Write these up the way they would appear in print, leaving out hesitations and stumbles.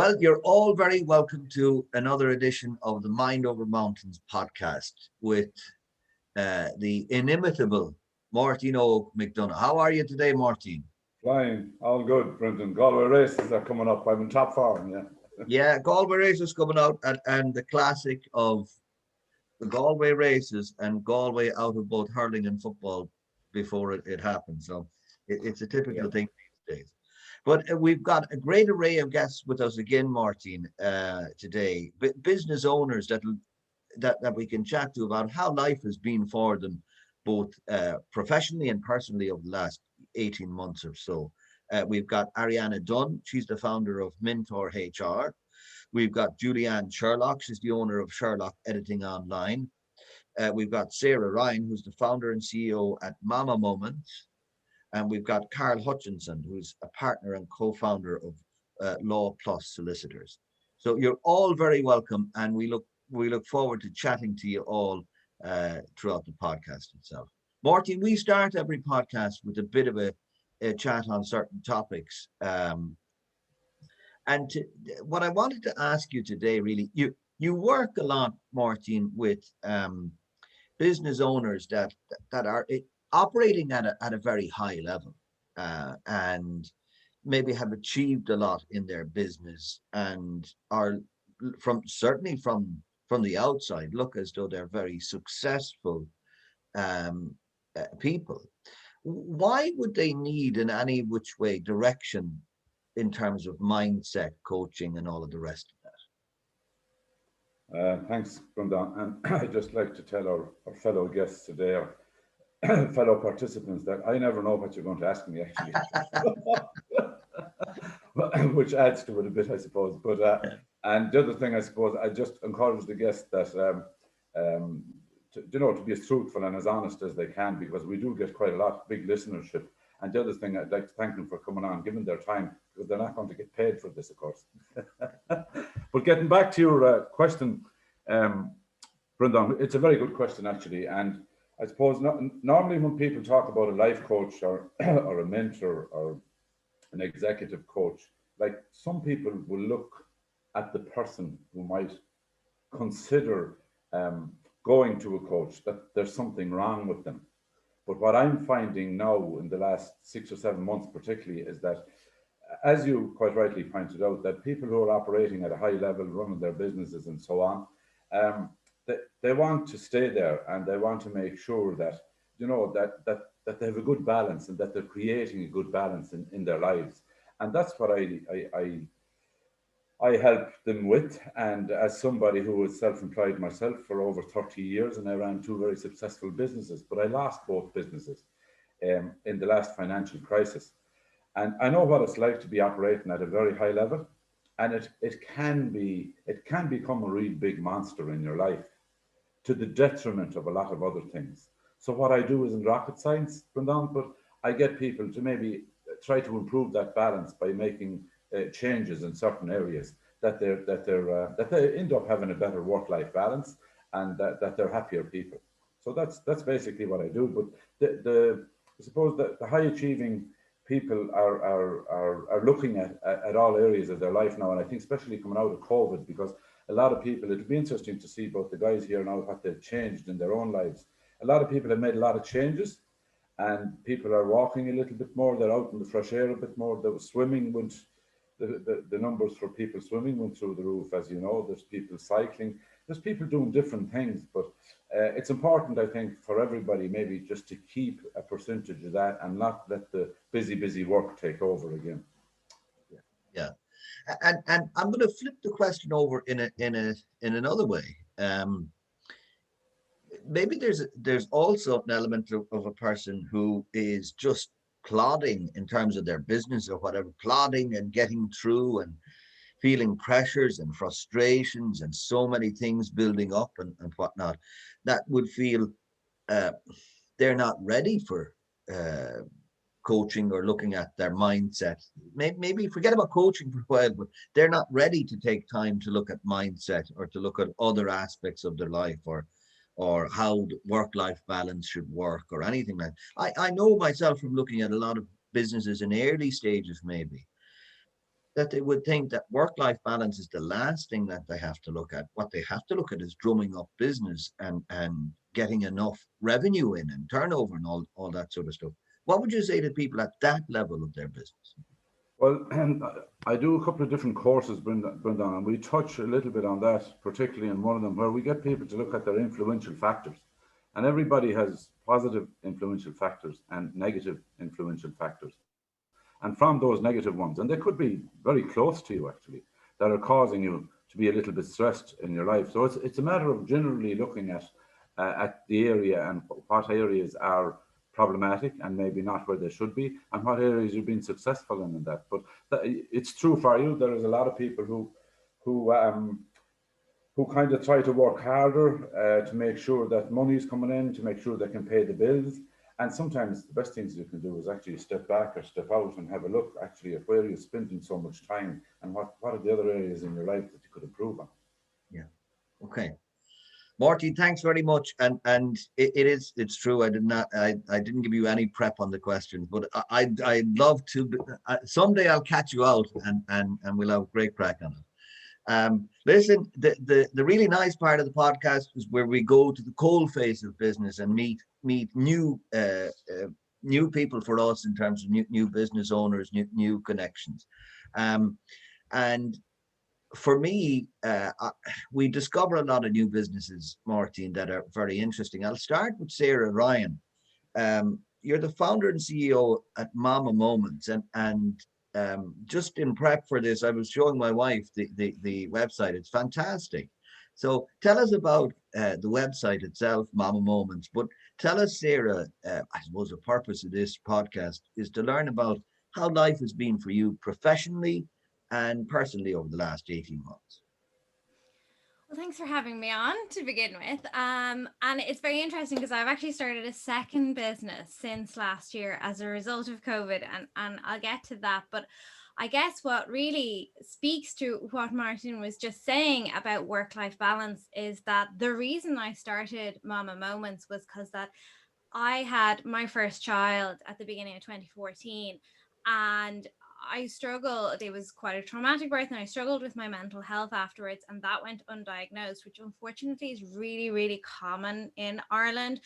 Well, you're all very welcome to another edition of the Mind Over Mountains podcast with the inimitable Martin O. McDonough. How are you today, Martin? Flying, all good, Brendan. Galway races are coming up. I'm in top form, yeah. Yeah, Galway races coming out, and the classic of the Galway races and Galway out of both hurling and football before it happened. So it's a Yeah. typical thing these days. But we've got a great array of guests with us again, Martin, today. Business owners that we can chat to about how life has been for them, both professionally and personally over the last 18 months or so. We've got Ariana Dunne. She's the founder of Mentor HR. We've got Julian Sherlock. She's the owner of Sherlock Editing Online. We've got Sarah Ryan, who's the founder and CEO at Mama Moments. And we've got Karl Hutchinson, who's a partner and co-founder of Law Plus Solicitors. So you're all very welcome, and we look forward to chatting to you all throughout the podcast itself. Martin, we start every podcast with a bit of a chat on certain topics. What I wanted to ask you today, really, you work a lot, Martin, with business owners that are operating at a very high level and maybe have achieved a lot in their business and are certainly from the outside look as though they're very successful people. Why would they need in any which way direction in terms of mindset coaching and all of the rest of Thanks, Brendan. And I'd just like to tell our fellow guests today, our fellow participants, that I never know what you're going to ask me, actually, which adds to it a bit, I suppose. But that? and the other thing, I suppose, I just encourage the guests that to be as truthful and as honest as they can, because we do get quite a lot big listenership. And the other thing, I'd like to thank them for coming on, giving their time, because they're not going to get paid for this, of course. But getting back to your question, Brendan, it's a very good question, actually. And I suppose normally when people talk about a life coach or or a mentor or an executive coach, like, some people will look at the person who might consider going to a coach, that there's something wrong with them. But what I'm finding now in the last 6 or 7 months particularly is that, as you quite rightly pointed out, that people who are operating at a high level, running their businesses and so on, they want to stay there, and they want to make sure that, that they have a good balance, and that they're creating a good balance in their lives. And that's what I help them with. And as somebody who was self-employed myself for over 30 years, and I ran 2 very successful businesses, but I lost both businesses in the last financial crisis. And I know what it's like to be operating at a very high level, and it can become a real big monster in your life, to the detriment of a lot of other things. So what I do isn't rocket science, Brendan, but I get people to maybe try to improve that balance by making changes in certain areas, that they end up having a better work-life balance, and that they're happier people. So that's basically what I do. But I suppose that the high achieving people are looking at all areas of their life now, and I think especially coming out of COVID, because a lot of people, it'll be interesting to see both the guys here now what they've changed in their own lives. A lot of people have made a lot of changes, and people are walking a little bit more. They're out in the fresh air a bit more. The swimming went, the numbers for people swimming went through the roof, as you know. There's people cycling. There's people doing different things, but it's important, I think, for everybody maybe just to keep a percentage of that and not let the busy work take over again. Yeah. And I'm going to flip the question over in another way. Maybe there's also an element of a person who is just plodding in terms of their business or whatever, plodding and getting through and feeling pressures and frustrations and so many things building up and whatnot, that would feel they're not ready for coaching or looking at their mindset. Maybe forget about coaching for a while, but they're not ready to take time to look at mindset or to look at other aspects of their life, or how work-life balance should work or anything like that. I know myself from looking at a lot of businesses in early stages, maybe, that they would think that work-life balance is the last thing that they have to look at. What they have to look at is drumming up business and getting enough revenue in and turnover and all that sort of stuff. What would you say to people at that level of their business? Well, I do a couple of different courses, Brendan, and we touch a little bit on that, particularly in one of them, where we get people to look at their influential factors. And everybody has positive influential factors and negative influential factors. And from those negative ones, and they could be very close to you actually, that are causing you to be a little bit stressed in your life. So it's a matter of generally looking at the area and what areas are problematic and maybe not where they should be, and what areas you've been successful in that. But it's true for you. There is a lot of people who kind of try to work harder to make sure that money is coming in, to make sure they can pay the bills. And sometimes the best things you can do is actually step back or step out and have a look actually at where you're spending so much time and what are the other areas in your life that you could improve on. Yeah. Okay. Martin, thanks very much. And it's true. I didn't give you any prep on the questions, but I'd love to. Someday I'll catch you out and we'll have a great crack on it. Listen, the really nice part of the podcast is where we go to the cold face of business and meet new people for us in terms of new business owners, new connections. And for me, we discover a lot of new businesses, Martin, that are very interesting. I'll start with Sarah Ryan. You're the founder and CEO at Mama Moments, and just in prep for this, I was showing my wife the website. It's fantastic. So tell us about the website itself, Mama Moments. But tell us, Sarah, I suppose the purpose of this podcast is to learn about how life has been for you professionally and personally over the last 18 months. Well, thanks for having me on to begin with. And it's very interesting because I've actually started a second business since last year as a result of COVID, and I'll get to that. But I guess what really speaks to what Martin was just saying about work-life balance is that the reason I started Mama Moments was because that I had my first child at the beginning of 2014, and I struggled. It was quite a traumatic birth, and I struggled with my mental health afterwards, and that went undiagnosed, which unfortunately is really, really common in Ireland.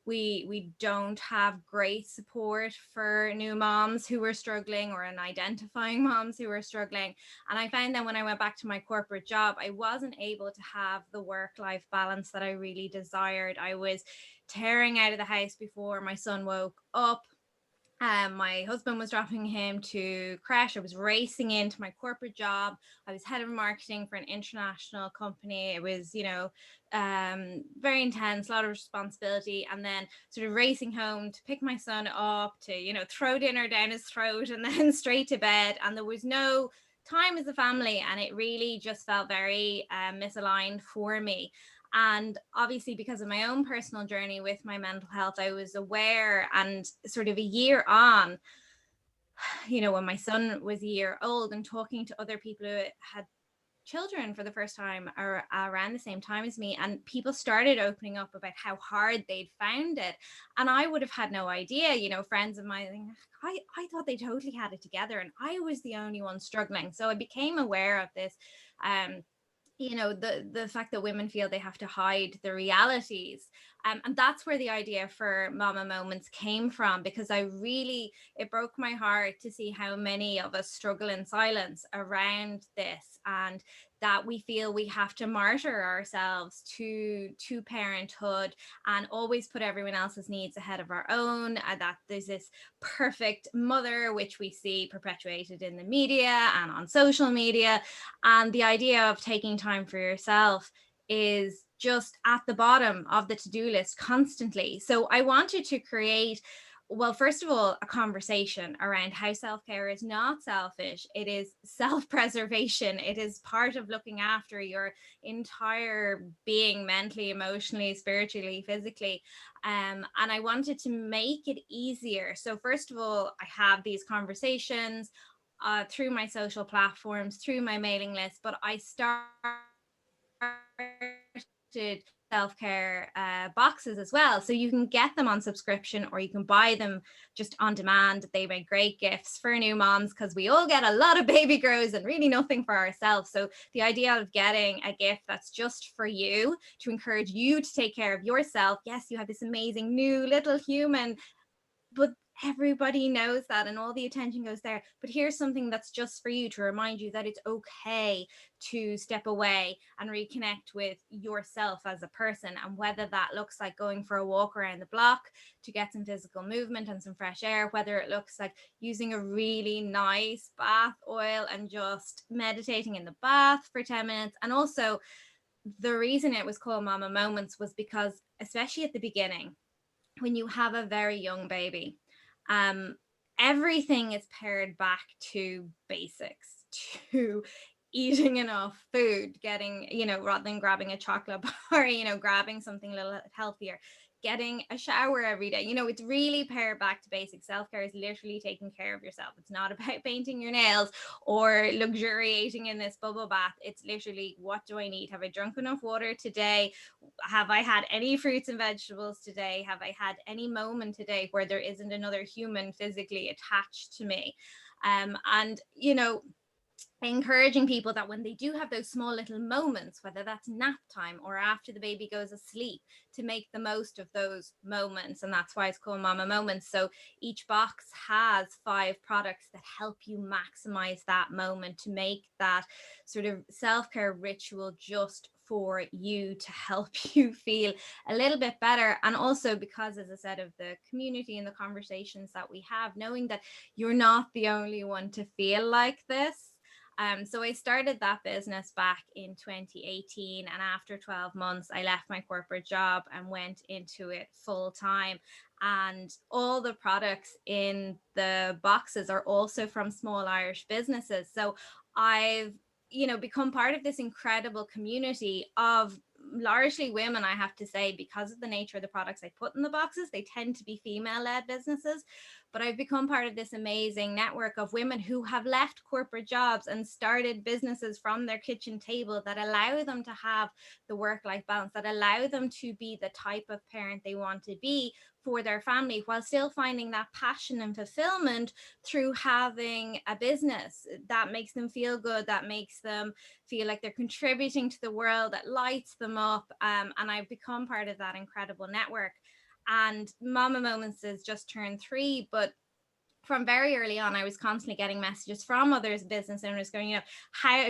We don't have great support for new moms who were struggling or in identifying moms who were struggling. And I found that when I went back to my corporate job, I wasn't able to have the work-life balance that I really desired. I was tearing out of the house before my son woke up. My husband was dropping him to crash. I was racing into my corporate job. I was head of marketing for an international company. It was, very intense, a lot of responsibility. And then sort of racing home to pick my son up, to, throw dinner down his throat and then straight to bed. And there was no time as a family. And it really just felt very misaligned for me. And obviously, because of my own personal journey with my mental health, I was aware, and sort of a year on, when my son was a year old, and talking to other people who had children for the first time or around the same time as me, and people started opening up about how hard they'd found it. And I would have had no idea, friends of mine, I thought they totally had it together, and I was the only one struggling. So I became aware of this. The fact that women feel they have to hide the realities. And that's where the idea for Mama Moments came from, because it broke my heart to see how many of us struggle in silence around this, and that we feel we have to martyr ourselves to parenthood and always put everyone else's needs ahead of our own, and that there's this perfect mother, which we see perpetuated in the media and on social media. And the idea of taking time for yourself is just at the bottom of the to-do list constantly. So I wanted to create, well, first of all, a conversation around how self-care is not selfish. It is self-preservation. It is part of looking after your entire being, mentally, emotionally, spiritually, physically. And I wanted to make it easier. So first of all, I have these conversations through my social platforms, through my mailing list, but I started self-care boxes as well. So you can get them on subscription or you can buy them just on demand. They make great gifts for new moms because we all get a lot of baby grows and really nothing for ourselves. So the idea of getting a gift that's just for you to encourage you to take care of yourself. Yes, you have this amazing new little human, but everybody knows that and all the attention goes there. But here's something that's just for you to remind you that it's okay to step away and reconnect with yourself as a person. And whether that looks like going for a walk around the block to get some physical movement and some fresh air, whether it looks like using a really nice bath oil and just meditating in the bath for 10 minutes. And also, the reason it was called Mama Moments was because, especially at the beginning, when you have a very young baby, everything is pared back to basics, to eating enough food, getting, rather than grabbing a chocolate bar, grabbing something a little healthier, getting a shower every day. It's really pared back to basics. Self-care is literally taking care of yourself. It's not about painting your nails or luxuriating in this bubble bath. It's literally, what do I need? Have I drunk enough water today? Have I had any fruits and vegetables today? Have I had any moment today where there isn't another human physically attached to me? And encouraging people that when they do have those small little moments, whether that's nap time or after the baby goes asleep, to make the most of those moments. And that's why it's called Mama Moments. So each box has 5 products that help you maximize that moment, to make that sort of self-care ritual just for you, to help you feel a little bit better. And also because, as I said, of the community and the conversations that we have, knowing that you're not the only one to feel like this. So I started that business back in 2018, and after 12 months, I left my corporate job and went into it full time. And all the products in the boxes are also from small Irish businesses. So I've, become part of this incredible community of largely women, I have to say, because of the nature of the products I put in the boxes. They tend to be female-led businesses, but I've become part of this amazing network of women who have left corporate jobs and started businesses from their kitchen table that allow them to have the work-life balance, that allow them to be the type of parent they want to be for their family, while still finding that passion and fulfillment through having a business that makes them feel good, that makes them feel like they're contributing to the world, that lights them up. And I've become part of that incredible network. And Mama Moments has just turned 3, but from very early on, I was constantly getting messages from others, business owners going,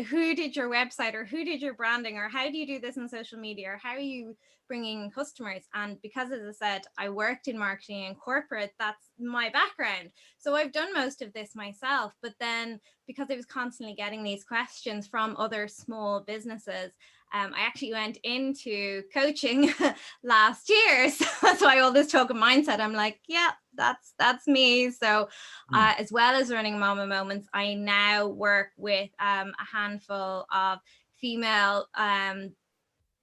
who did your website, or who did your branding, or how do you do this on social media, or how are you bringing customers? And because, as I said, I worked in marketing and corporate, that's my background. So I've done most of this myself. But then because I was constantly getting these questions from other small businesses, I actually went into coaching last year. So that's why all this talk of mindset, I'm like, yeah, that's me. So as well as running Mama Moments, I now work with a handful of female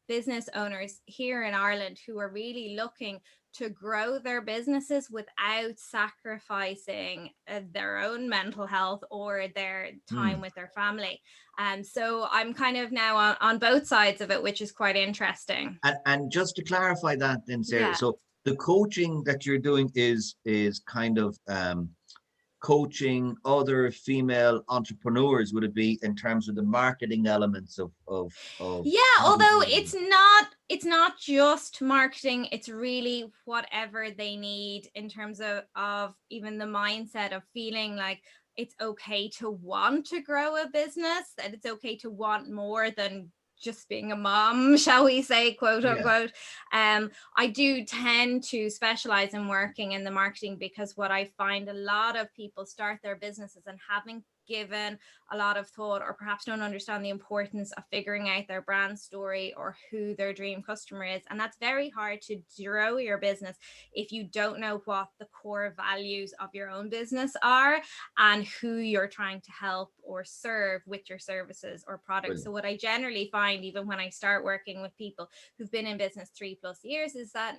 business owners here in Ireland who are really looking to grow their businesses without sacrificing their own mental health or their time with their family. So I'm kind of now on both sides of it, which is quite interesting. And just to clarify that then, Sarah, so the coaching that you're doing is kind of coaching other female entrepreneurs, would it be, in terms of the marketing elements of although it's not just marketing, it's really whatever they need in terms of even the mindset of feeling like it's okay to want to grow a business, that it's okay to want more than just being a mom, shall we say, quote unquote. I do tend to specialize in working in the marketing, because what I find, a lot of people start their businesses and having given a lot of thought, or perhaps don't understand the importance of figuring out their brand story or who their dream customer is. And that's very hard to grow your business if you don't know what the core values of your own business are and who you're trying to help or serve with your services or products. So what I generally find, even when I start working with people who've been in business 3+ years, is that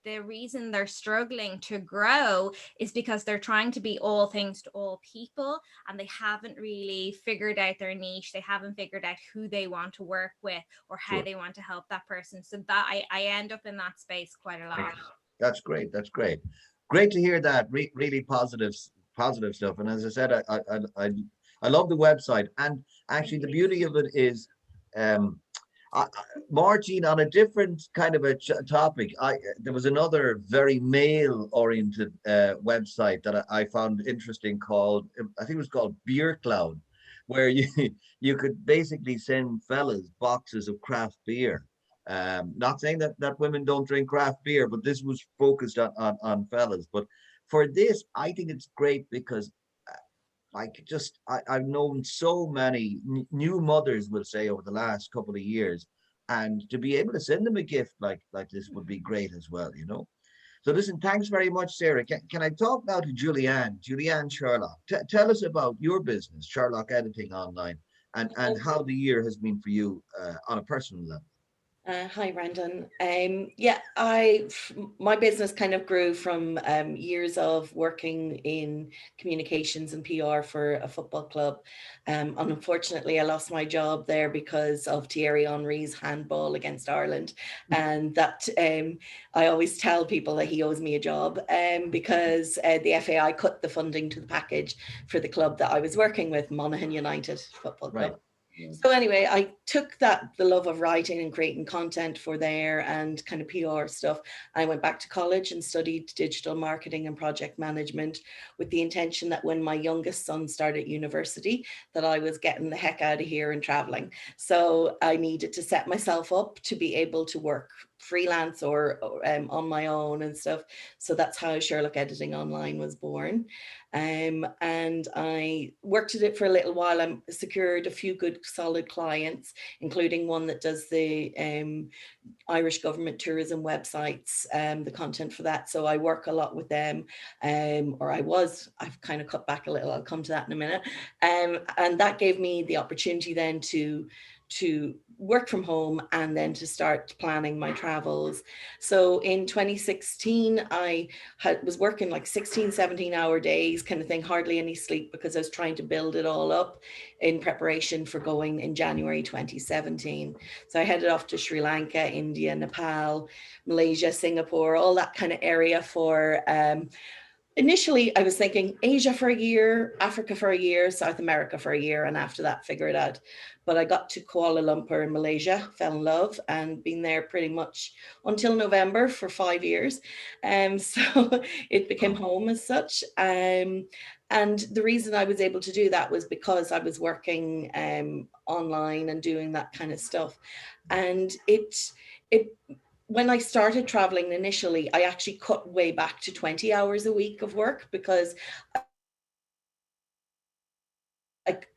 the reason they're struggling to grow is because they're trying to be all things to all people, and they haven't really figured out their niche. They haven't figured out who they want to work with or how Sure. they want to help that person. So that I end up in that space quite a lot. That's great. That's great. Great to hear that. Really positive stuff. And as I said, I love the website. And actually, the beauty of it is, um, Martin, on a different kind of a topic, there was another very male-oriented website that I found interesting called, I think it was called Beer Cloud, where you you could basically send fellas boxes of craft beer. Not saying that women don't drink craft beer, but this was focused on fellas. But for this, I think it's great because I've known so many new mothers, will say, over the last couple of years, and to be able to send them a gift like this would be great as well, you know. So listen, thanks very much, Sarah. Can I talk now to Julianne Sherlock? Tell us about your business, Sherlock Editing Online, and how the year has been for you on a personal level. Hi, Brandon. Yeah, my business kind of grew from years of working in communications and PR for a football club. And unfortunately, I lost my job there because of Thierry Henry's handball against Ireland. And that I always tell people that he owes me a job because the FAI cut the funding to the package for the club that I was working with, Monaghan United Football Club. Right. So anyway, I took the love of writing and creating content for there and kind of PR stuff. I went back to college and studied digital marketing and project management with the intention that when my youngest son started university, that I was getting the heck out of here and traveling. So I needed to set myself up to be able to work freelance or on my own and stuff. So that's how Sherlock Editing Online was born. And I worked at it for a little while. I secured a few good solid clients, including one that does the Irish government tourism websites, the content for that. So I work a lot with them, I've kind of cut back a little. I'll come to that in a minute. And that gave me the opportunity then to work from home and then to start planning my travels. So in 2016, I was working like 16, 17-hour days kind of thing, hardly any sleep because I was trying to build it all up in preparation for going in January 2017. So I headed off to Sri Lanka, India, Nepal, Malaysia, Singapore, all that kind of area for initially, I was thinking Asia for a year, Africa for a year, South America for a year, and after that, figure it out. But I got to Kuala Lumpur in Malaysia, fell in love, and been there pretty much until November for 5 years. So it became home as such. And the reason I was able to do that was because I was working online and doing that kind of stuff. And it when I started traveling initially, I actually cut way back to 20 hours a week of work because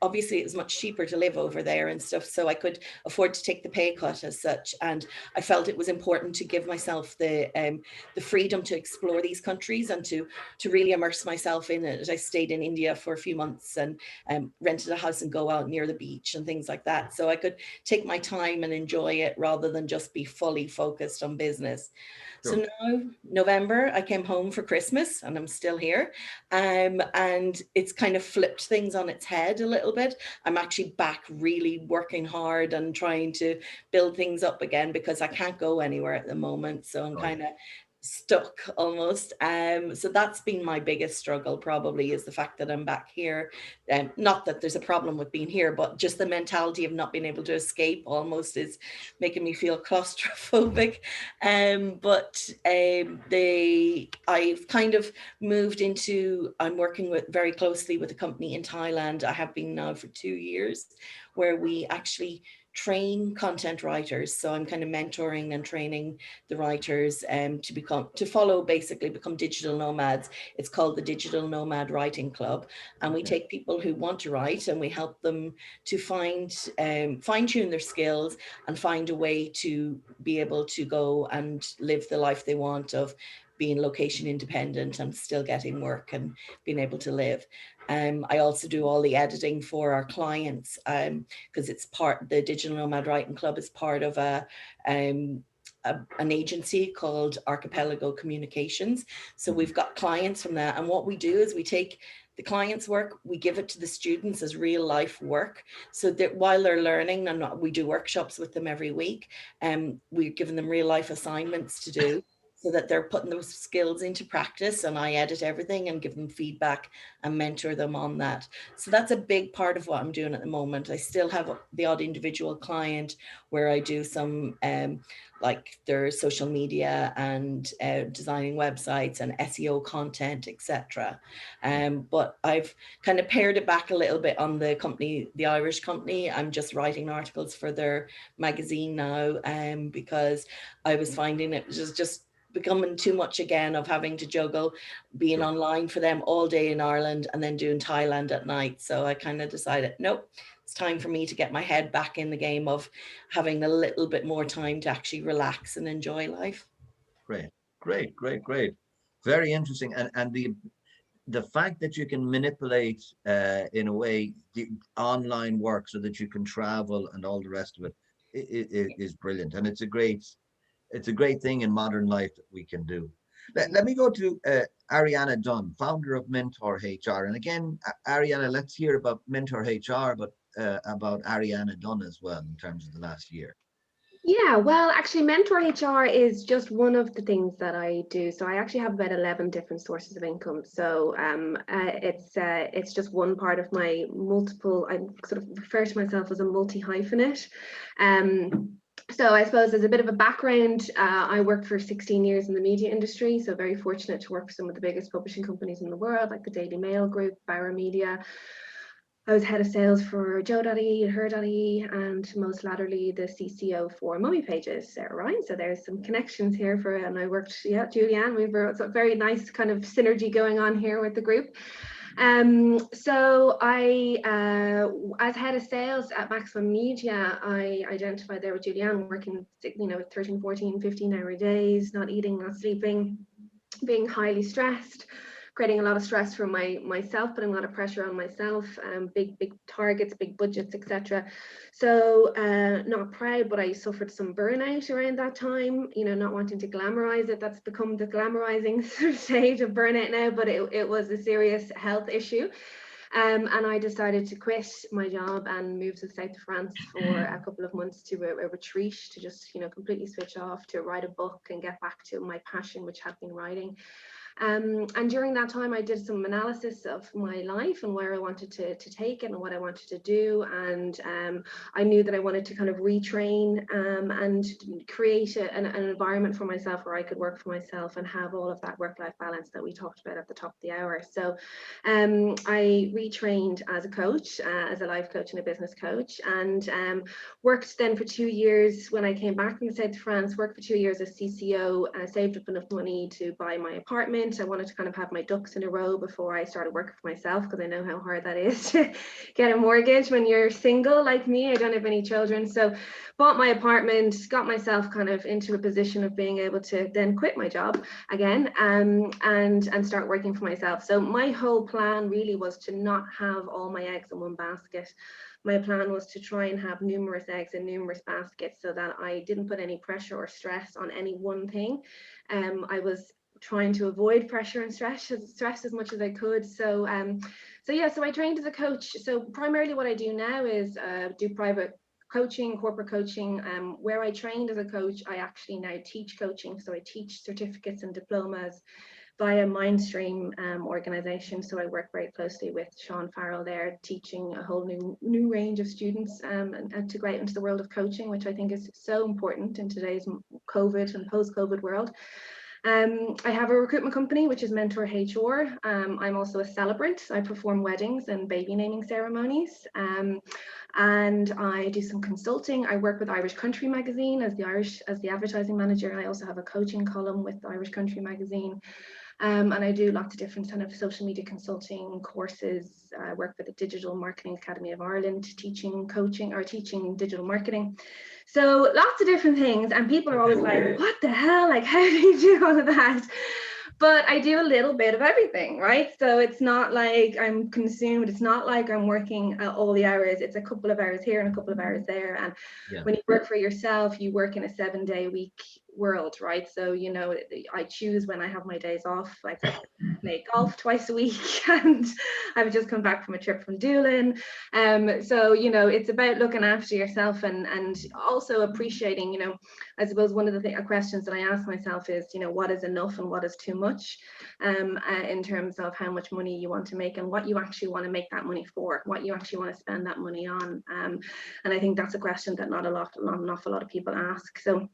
obviously it was much cheaper to live over there and stuff, so I could afford to take the pay cut as such. And I felt it was important to give myself the freedom to explore these countries and to really immerse myself in it. I stayed in India for a few months and rented a house and go out near the beach and things like that, so I could take my time and enjoy it rather than just be fully focused on business. Sure. So now November, I came home for Christmas and I'm still here. And it's kind of flipped things on its head a little bit. I'm actually back really working hard and trying to build things up again because I can't go anywhere at the moment. So I'm kind of stuck almost. So that's been my biggest struggle probably, is the fact that I'm back here. Not that there's a problem with being here, but just the mentality of not being able to escape almost is making me feel claustrophobic. But I've kind of moved into, I'm working with very closely with a company in Thailand. I have been now for 2 years, where we actually train content writers. So I'm kind of mentoring and training the writers to become digital nomads. It's called the Digital Nomad Writing Club. And we take people who want to write and we help them to fine-tune their skills and find a way to be able to go and live the life they want of being location independent and still getting work and being able to live. I also do all the editing for our clients because it's the Digital Nomad Writing Club is part of an agency called Archipelago Communications. So we've got clients from that. And what we do is we take the client's work, we give it to the students as real life work. So that while they're learning, and we do workshops with them every week, we're giving them real life assignments to do, so that they're putting those skills into practice, and I edit everything and give them feedback and mentor them on that. So that's a big part of what I'm doing at the moment. I still have the odd individual client where I do some like their social media and designing websites and SEO content, etc. But I've kind of pared it back a little bit on the company, the Irish company. I'm just writing articles for their magazine now, because I was finding it was just becoming too much again, of having to juggle being online for them all day in Ireland and then doing Thailand at night. So I kind of decided, nope, it's time for me to get my head back in the game of having a little bit more time to actually relax and enjoy life. Great, great, great, great. Very interesting. And the fact that you can manipulate in a way the online work so that you can travel and all the rest of it is brilliant. And it's a great thing in modern life that we can do. Let me go to Ariana John, founder of Mentor HR. And again, Ariana, let's hear about Mentor HR, but about Ariana Dunne as well in terms of the last year. Yeah, well, actually, Mentor HR is just one of the things that I do. So I actually have about 11 different sources of income. So it's just one part of my multiple. I sort of refer to myself as a multi-hyphenate. So I suppose as a bit of a background, I worked for 16 years in the media industry. So very fortunate to work for some of the biggest publishing companies in the world, like the Daily Mail Group, Bauer Media. I was head of sales for Joe.ie and Her.ie, and most latterly the CCO for Mummy Pages, right? So there's some connections here and I worked, Julian, we were a very nice kind of synergy going on here with the group. So I, as head of sales at Maximum Media, I identified there with Julian working, 13, 14, 15-hour days, not eating, not sleeping, being highly stressed, creating a lot of stress for myself, putting a lot of pressure on myself, big targets, big budgets, etc. So not proud, but I suffered some burnout around that time, not wanting to glamorize it. That's become the glamorizing sort of stage of burnout now, but it was a serious health issue. And I decided to quit my job and move to the south of France for a couple of months to a retreat, to just, completely switch off, to write a book and get back to my passion, which had been writing. And during that time, I did some analysis of my life and where I wanted to take it and what I wanted to do. And I knew that I wanted to kind of retrain and create an environment for myself where I could work for myself and have all of that work-life balance that we talked about at the top of the hour. So I retrained as a coach, as a life coach and a business coach, and worked then for 2 years when I came back from the south of France, worked for 2 years as CCO, saved up enough money to buy my apartment. I wanted to kind of have my ducks in a row before I started working for myself, because I know how hard that is to get a mortgage when you're single like me. I don't have any children. So bought my apartment, got myself kind of into a position of being able to then quit my job again and start working for myself. So my whole plan really was to not have all my eggs in one basket. My plan was to try and have numerous eggs in numerous baskets so that I didn't put any pressure or stress on any one thing. I was trying to avoid pressure and stress as much as I could. So I trained as a coach. So primarily what I do now is do private coaching, corporate coaching. Where I trained as a coach, I actually now teach coaching. So I teach certificates and diplomas via Mindstream organization. So I work very closely with Sean Farrell there, teaching a whole new range of students and to go out into the world of coaching, which I think is so important in today's COVID and post-COVID world. I have a recruitment company, which is Mentor HR. I'm also a celebrant. I perform weddings and baby naming ceremonies. And I do some consulting. I work with Irish Country Magazine as the advertising manager. I also have a coaching column with Irish Country Magazine. And I do lots of different kind of social media consulting courses. I work with the Digital Marketing Academy of Ireland, teaching digital marketing. So lots of different things, and people are always like, what the hell, like how do you do all of that? But I do a little bit of everything, right? So it's not like I'm consumed, it's not like I'm working all the hours. It's a couple of hours here and a couple of hours there. And when you work for yourself, you work in a 7-day week world, right? So, you know, I choose when I have my days off. Like I play golf twice a week, and I've just come back from a trip from Doolin. So, you know, it's about looking after yourself and also appreciating, you know, I suppose one of the questions that I ask myself is, you know, what is enough and what is too much, in terms of how much money you want to make and what you actually want to make that money for, what you actually want to spend that money on. And I think that's a question that not an awful lot of people ask. So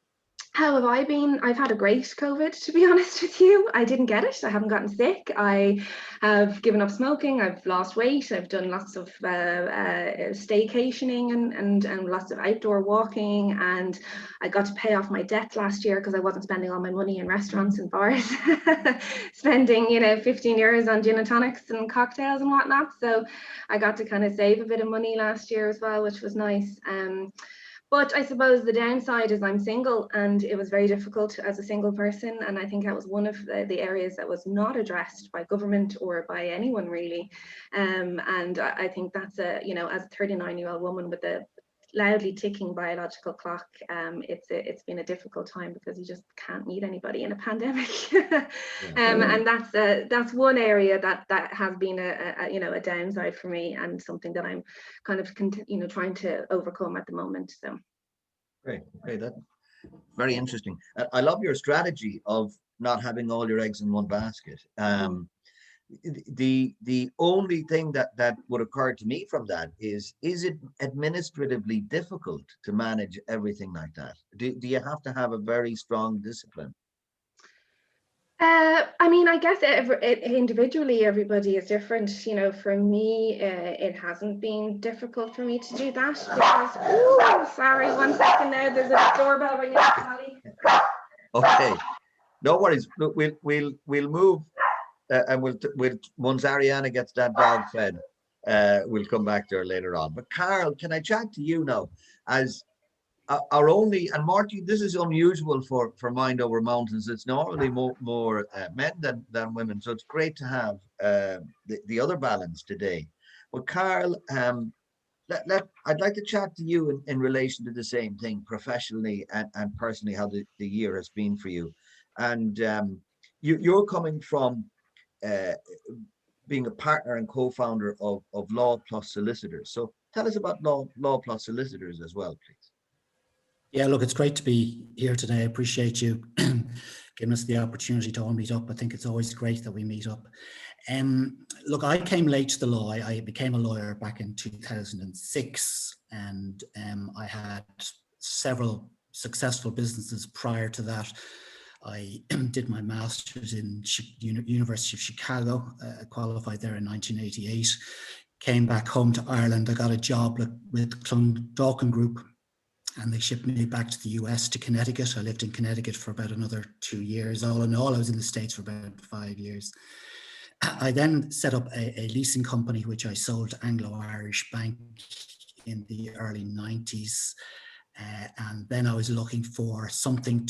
how have I been? I've had a great COVID, to be honest with you. I didn't get it. I haven't gotten sick. I have given up smoking. I've lost weight. I've done lots of staycationing and lots of outdoor walking. And I got to pay off my debt last year because I wasn't spending all my money in restaurants and bars, spending, you know, 15 euros on gin and tonics and cocktails and whatnot. So I got to kind of save a bit of money last year as well, which was nice. But I suppose the downside is I'm single, and it was very difficult as a single person. And I think that was one of the areas that was not addressed by government or by anyone really. And I think that's you know, as a 39-year-old woman with a loudly ticking biological clock, it's been a difficult time because you just can't meet anybody in a pandemic. And that's one area that has been a you know, a downside for me, and something that I'm kind of you know, trying to overcome at the moment. So Great, that's very interesting. I love your strategy of not having all your eggs in one basket. The only thing that would occur to me from that is it administratively difficult to manage everything like that? Do you have to have a very strong discipline? I mean, I guess individually everybody is different. You know, for me, it hasn't been difficult for me to do that because, ooh, sorry, 1 second now, there's a doorbell ringing, Sally. Okay, no worries. Look, we'll move, and we'll once Ariana gets that dog fed, we'll come back to her later on. But Karl, can I chat to you now as our only, and Marty, this is unusual for Mind Over Mountains. It's normally more men than women, so it's great to have the other balance today. But Karl, I'd like to chat to you in relation to the same thing, professionally and personally, how the year has been for you. And you're coming from being a partner and co-founder of Law Plus Solicitors. So tell us about Law Plus Solicitors as well, please. Yeah, look, it's great to be here today. I appreciate you giving us the opportunity to all meet up. I think it's always great that we meet up. Look, I came late to the law. I became a lawyer back in 2006, and I had several successful businesses prior to that. I did my master's in University of Chicago, qualified there in 1988, came back home to Ireland. I got a job with Clondalkin Group, and they shipped me back to the US, to Connecticut. I lived in Connecticut for about another 2 years. All in all, I was in the States for about 5 years. I then set up a leasing company, which I sold to Anglo-Irish Bank in the early 90s. And then I was looking for something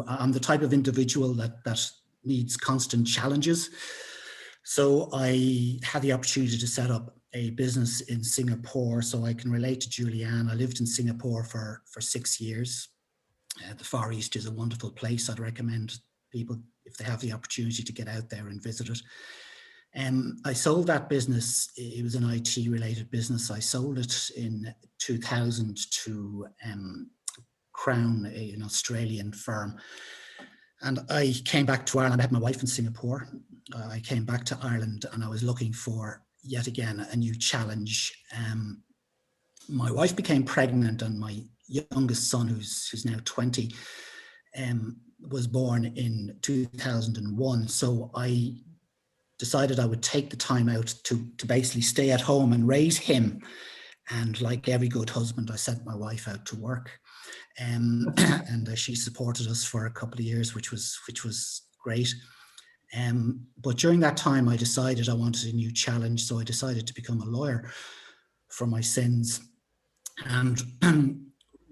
I'm the type of individual that needs constant challenges. So I had the opportunity to set up a business in Singapore, so I can relate to Julianne. I lived in Singapore for 6 years. The Far East is a wonderful place. I'd recommend people, if they have the opportunity, to get out there and visit it. I sold that business. It was an IT related business. I sold it in 2000 to Crown, an Australian firm. And I came back to Ireland. I had my wife in Singapore. I came back to Ireland and I was looking for, yet again, a new challenge. My wife became pregnant and my youngest son, who's now 20, was born in 2001. So I decided I would take the time out to basically stay at home and raise him. And like every good husband, I sent my wife out to work. And she supported us for a couple of years, which was great. But during that time, I decided I wanted a new challenge. So I decided to become a lawyer for my sins. And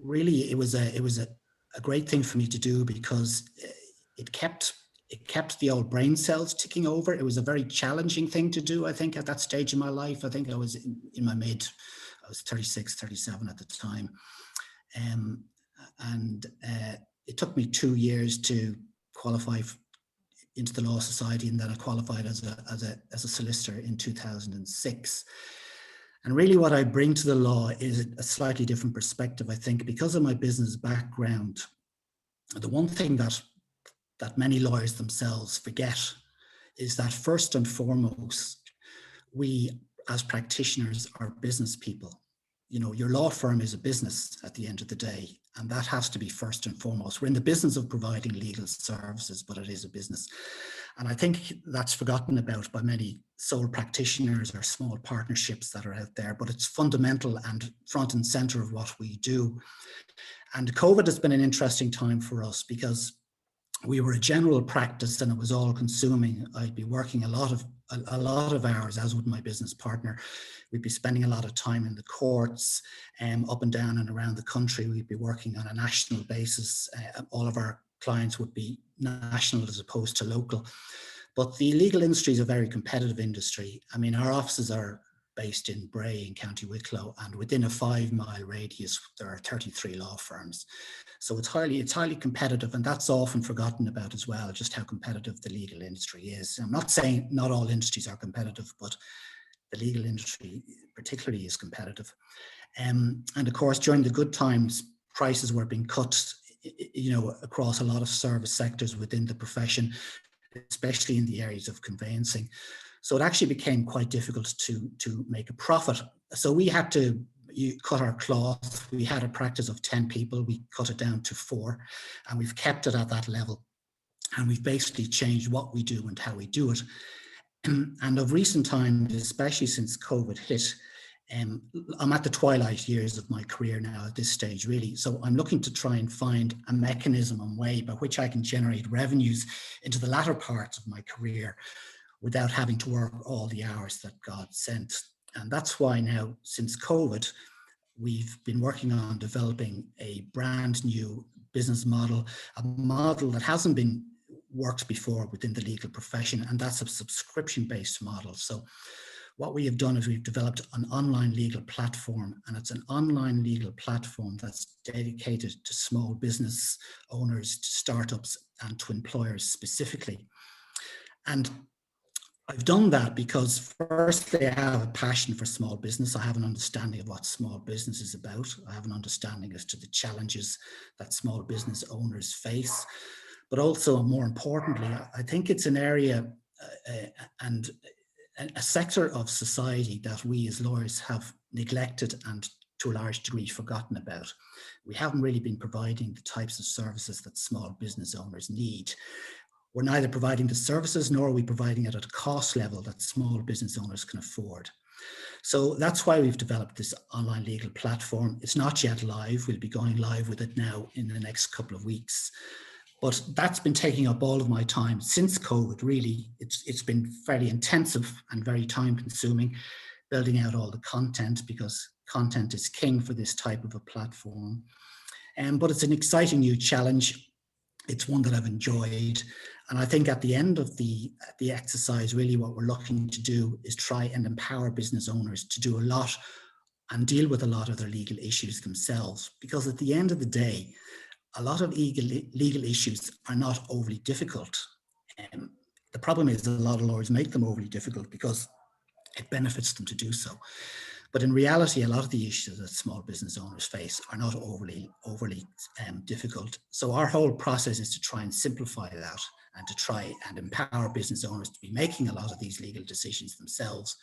really, it was a great thing for me to do because it kept the old brain cells ticking over. It was a very challenging thing to do, I think, at that stage in my life. I think I was in my I was 36, 37 at the time. it took me 2 years to qualify into the Law Society, and then I qualified as a solicitor in 2006. And really what I bring to the law is a slightly different perspective, I think, because of my business background. The one thing that many lawyers themselves forget is that first and foremost, we as practitioners are business people. You know, your law firm is a business at the end of the day, and that has to be first and foremost. We're in the business of providing legal services, but it is a business. And I think that's forgotten about by many sole practitioners or small partnerships that are out there, but it's fundamental and front and center of what we do. And COVID has been an interesting time for us because we were a general practice and it was all consuming. I'd be working a lot of hours, as would my business partner. We'd be spending a lot of time in the courts, up and down and around the country. We'd be working on a national basis. All of our clients would be national as opposed to local. But the legal industry is a very competitive industry. I mean, our offices are based in Bray in County Wicklow, and within a 5-mile radius, there are 33 law firms. So it's highly competitive, and that's often forgotten about as well, just how competitive the legal industry is. I'm not saying not all industries are competitive, but the legal industry particularly is competitive. And of course, during the good times, prices were being cut, you know, across a lot of service sectors within the profession, especially in the areas of conveyancing. So it actually became quite difficult to make a profit. So we had to cut our cloth. We had a practice of 10 people. We cut it down to 4, and we've kept it at that level. And we've basically changed what we do and how we do it. And of recent times, especially since COVID hit, I'm at the twilight years of my career now at this stage, really. So I'm looking to try and find a mechanism and way by which I can generate revenues into the latter parts of my career without having to work all the hours that God sent. And that's why now, since COVID, we've been working on developing a brand new business model, a model that hasn't been worked before within the legal profession, and that's a subscription-based model. So what we have done is we've developed an online legal platform, and it's an online legal platform that's dedicated to small business owners, to startups, and to employers specifically. And I've done that because first, they have a passion for small business. I have an understanding of what small business is about. I have an understanding as to the challenges that small business owners face. But also, more importantly, I think it's an area and a sector of society that we as lawyers have neglected and to a large degree forgotten about. We haven't really been providing the types of services that small business owners need. We're neither providing the services nor are we providing it at a cost level that small business owners can afford. So that's why we've developed this online legal platform. It's not yet live. We'll be going live with it now in the next couple of weeks. But that's been taking up all of my time since COVID, really. It's been fairly intensive and very time consuming, building out all the content, because content is king for this type of a platform. But it's an exciting new challenge. It's one that I've enjoyed. And I think at the end of the exercise, really what we're looking to do is try and empower business owners to do a lot and deal with a lot of their legal issues themselves. Because at the end of the day, a lot of legal issues are not overly difficult. The problem is that a lot of lawyers make them overly difficult because it benefits them to do so. But in reality, a lot of the issues that small business owners face are not overly difficult. So our whole process is to try and simplify that and to try and empower business owners to be making a lot of these legal decisions themselves,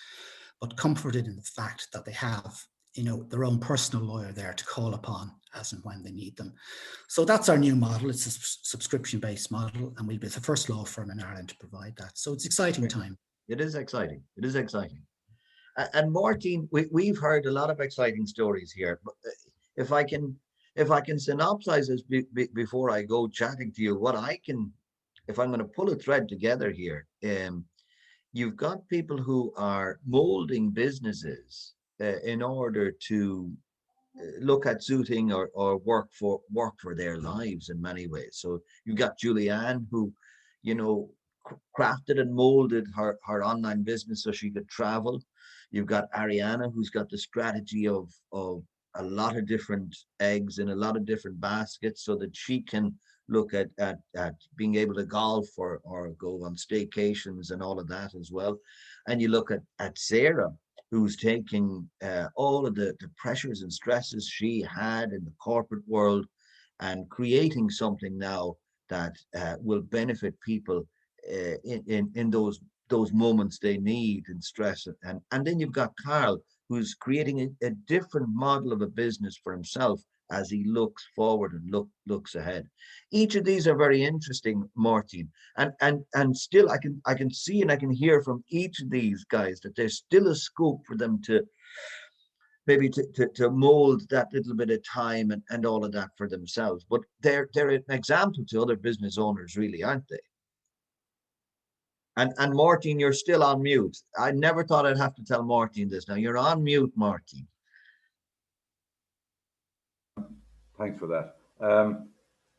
but comforted in the fact that they have, you know, their own personal lawyer there to call upon as and when they need them. So that's our new model. It's a subscription-based model, and we'll be the first law firm in Ireland to provide that. So it's exciting time. It is exciting. It is exciting. And Martin, we've heard a lot of exciting stories here. But if I can synopsize this before I go chatting to you, if I'm going to pull a thread together here, you've got people who are molding businesses in order to look at suiting or work for their lives in many ways. So you've got Julianne, who, you know, crafted and molded her online business so she could travel. You've got Ariana, who's got the strategy of a lot of different eggs in a lot of different baskets so that she can look at being able to golf or go on staycations and all of that as well. And you look at Sarah, who's taking all of the pressures and stresses she had in the corporate world and creating something now that will benefit people in those moments they need and stress. And then you've got Karl, who's creating a different model of a business for himself as he looks forward and looks ahead. Each of these are very interesting, Martin. And still I can see and I can hear from each of these guys that there's still a scope for them to maybe to mold that little bit of time and all of that for themselves. But they're an example to other business owners, really, aren't they? And Martin, you're still on mute. I never thought I'd have to tell Martin this. Now you're on mute, Martin. Thanks for that.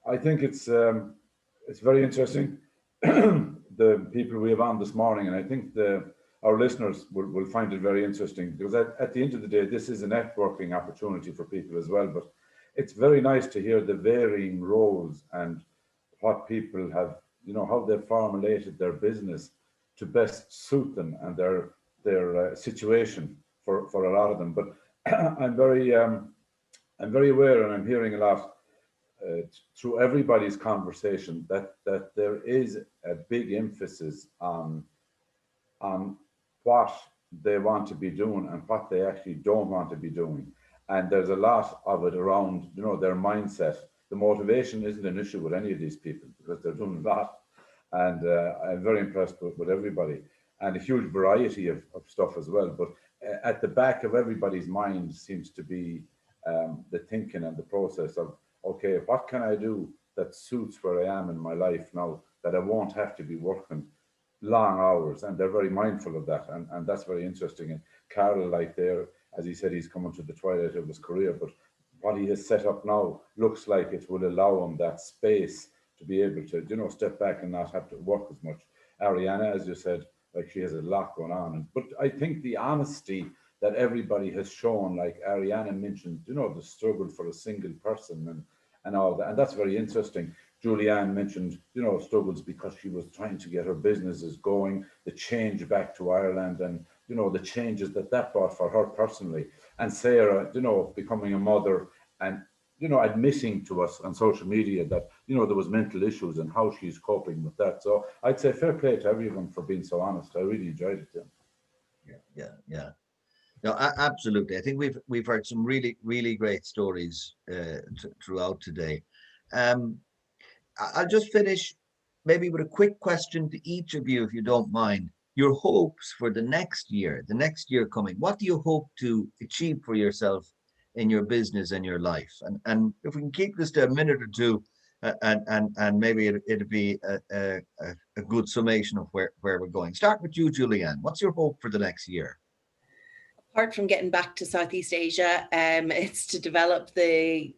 I think it's very interesting, the people we have on this morning, and I think our listeners will find it very interesting, because at the end of the day, this is a networking opportunity for people as well. But it's very nice to hear the varying roles and what people have, how they've formulated their business to best suit them and their situation for a lot of them. But I'm very aware, and I'm hearing a lot through everybody's conversation that there is a big emphasis on what they want to be doing and what they actually don't want to be doing. And there's a lot of it around, their mindset. The motivation isn't an issue with any of these people because they're doing a lot. And I'm very impressed with everybody, and a huge variety of stuff as well. But at the back of everybody's mind seems to be the thinking and the process of, okay, what can I do that suits where I am in my life now, that I won't have to be working long hours? And they're very mindful of that, and that's very interesting. And Karl, like there, as he said, he's coming to the twilight of his career, but what he has set up now looks like it will allow him that space to be able to, step back and not have to work as much. Ariana, as you said, like, she has a lot going on. But I think the honesty that everybody has shown, like Ariana mentioned, the struggle for a single person and all that, and that's very interesting. Julianne mentioned, struggles because she was trying to get her businesses going, the change back to Ireland, and, the changes that brought for her personally. And Sarah, becoming a mother and, admitting to us on social media that, there was mental issues and how she's coping with that. So I'd say fair play to everyone for being so honest. I really enjoyed it, Tim. Yeah. No, absolutely. I think we've heard some really, really great stories throughout today. I'll just finish maybe with a quick question to each of you, if you don't mind. Your hopes for the next year coming. What do you hope to achieve for yourself in your business and your life? And if we can keep this to a minute or two, and maybe it'll be a good summation of where we're going. Start with you, Julianne. What's your hope for the next year? Apart from getting back to Southeast Asia, it's to develop the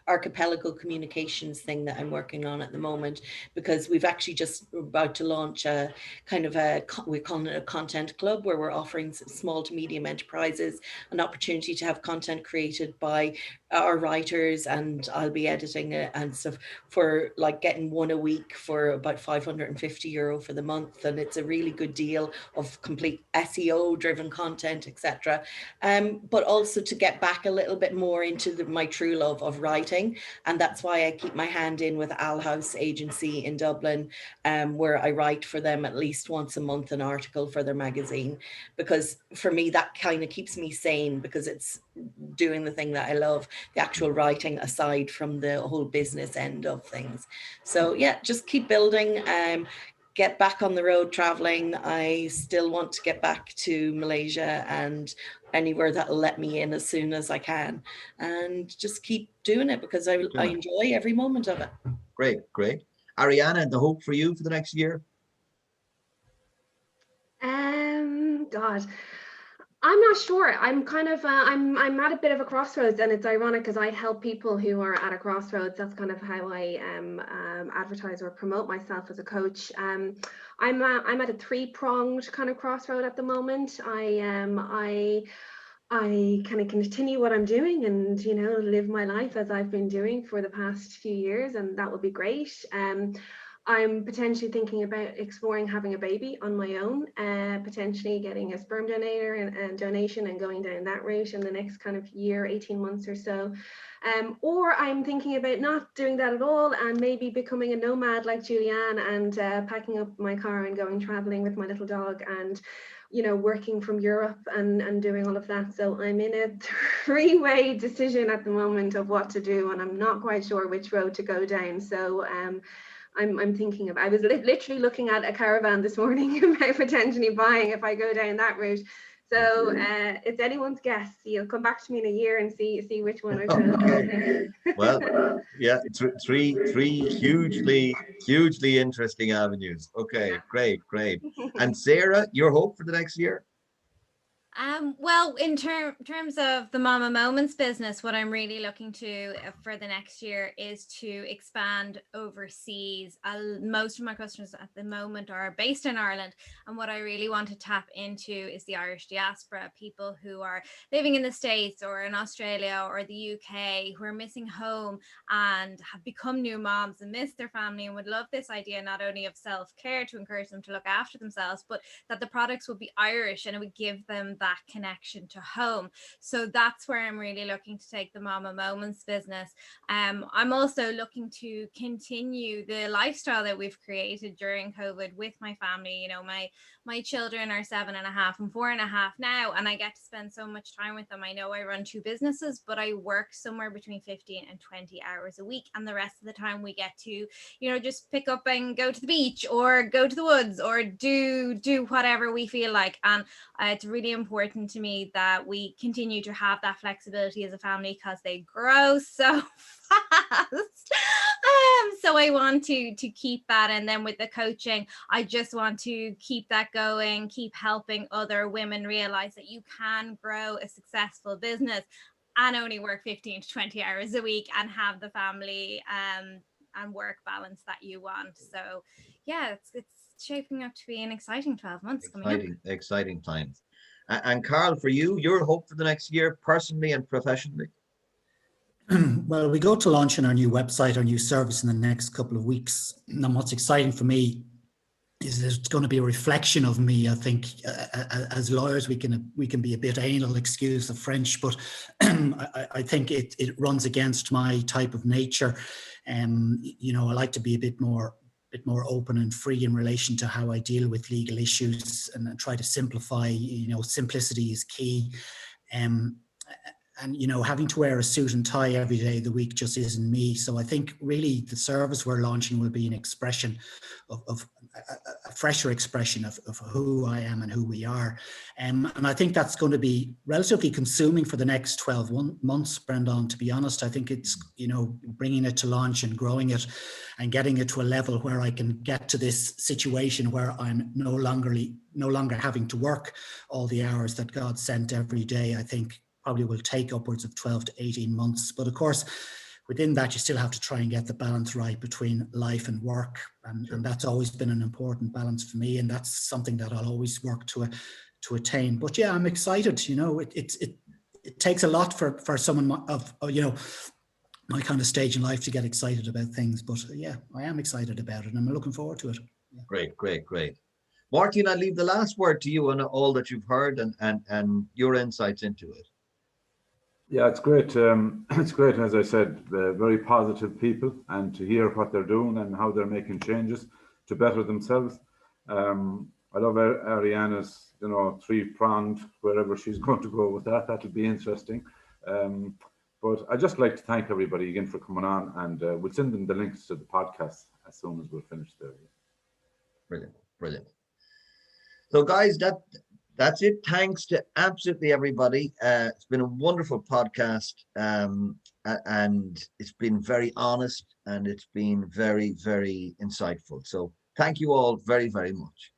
archipelago communications thing that I'm working on at the moment, because we've actually just about to launch a kind of we're calling it a content club, where we're offering small to medium enterprises an opportunity to have content created by our writers, and I'll be editing it and stuff, for like getting one a week for about €550 for the month. And it's a really good deal of complete SEO driven content, etc. But also to get back a little bit more into my true love of writing. And that's why I keep my hand in with Owl House Agency in Dublin, where I write for them at least once a month an article for their magazine, because for me that kind of keeps me sane, because it's doing the thing that I love, the actual writing, aside from the whole business end of things. So yeah, just keep building, get back on the road traveling. I still want to get back to Malaysia and anywhere that'll let me in as soon as I can, and just keep doing it because I enjoy every moment of it. Great. Ariana, the hope for you for the next year? God, I'm not sure. I'm kind of I'm at a bit of a crossroads, and it's ironic because I help people who are at a crossroads. That's kind of how I advertise or promote myself as a coach. I'm at a three-pronged kind of crossroad at the moment. I I kind of continue what I'm doing and, you know, live my life as I've been doing for the past few years, and that would be great. I'm potentially thinking about exploring having a baby on my own, potentially getting a sperm donator and donation and going down that route in the next kind of year, 18 months or so. Or I'm thinking about not doing that at all and maybe becoming a nomad like Julianne and packing up my car and going traveling with my little dog and, you know, working from Europe and doing all of that. So I'm in a three-way decision at the moment of what to do, and I'm not quite sure which road to go down. So I'm thinking of, I was literally looking at a caravan this morning about potentially buying if I go down that route. So it's anyone's guess. You'll come back to me in a year and see which one I chose. Okay. Well, yeah, three hugely interesting avenues. Okay, great. And Sarah, your hope for the next year? Well, in terms of the Mama Moments business, what I'm really looking to for the next year is to expand overseas. Most of my customers at the moment are based in Ireland, and what I really want to tap into is the Irish diaspora, people who are living in the States or in Australia or the UK, who are missing home and have become new moms and miss their family and would love this idea not only of self-care to encourage them to look after themselves, but that the products would be Irish and it would give them that connection to home. So that's where I'm really looking to take the Mama Moments business. I'm also looking to continue the lifestyle that we've created during COVID with my family. You know, my children are 7.5 and 4.5 now, and I get to spend so much time with them. I know I run 2 businesses, but I work somewhere between 15 and 20 hours a week, and the rest of the time we get to, you know, just pick up and go to the beach or go to the woods or do whatever we feel like. And it's really important to me that we continue to have that flexibility as a family because they grow so fast. So I want to keep that. And then with the coaching, I just want to keep that going, keep helping other women realize that you can grow a successful business and only work 15 to 20 hours a week and have the family and work balance that you want. So yeah, it's shaping up to be an exciting 12 months coming up. Exciting times. And Karl, for you, your hope for the next year, personally and professionally? Well, we go to launch on our new website, our new service in the next couple of weeks. And what's exciting for me is that it's going to be a reflection of me. I think as lawyers, we can be a bit anal, excuse the French, but I think it runs against my type of nature. You know, I like to be a bit more open and free in relation to how I deal with legal issues and try to simplify. You know, simplicity is key. And, you know, having to wear a suit and tie every day of the week just isn't me. So I think really the service we're launching will be an expression of a fresher expression of who I am and who we are. And I think that's going to be relatively consuming for the next 12 months, Brendan, to be honest. I think it's, you know, bringing it to launch and growing it and getting it to a level where I can get to this situation where I'm no longer having to work all the hours that God sent every day. I think probably will take upwards of 12 to 18 months. But of course, within that, you still have to try and get the balance right between life and work. And that's always been an important balance for me. And that's something that I'll always work to attain. But yeah, I'm excited. You know, it takes a lot for someone of, you know, my kind of stage in life to get excited about things. But yeah, I am excited about it and I'm looking forward to it. Yeah. Great. Martin, I'll leave the last word to you on all that you've heard and your insights into it. Yeah, it's great. It's great, as I said, very positive people, and to hear what they're doing and how they're making changes to better themselves. I love Ariana's, you know, 3-pronged, wherever she's going to go with that. That'll be interesting. But I'd just like to thank everybody again for coming on, and we'll send them the links to the podcast as soon as we're finished there. Brilliant. So guys, that's it. Thanks to absolutely everybody. It's been a wonderful podcast, and it's been very honest and it's been very, very insightful. So thank you all very, very much.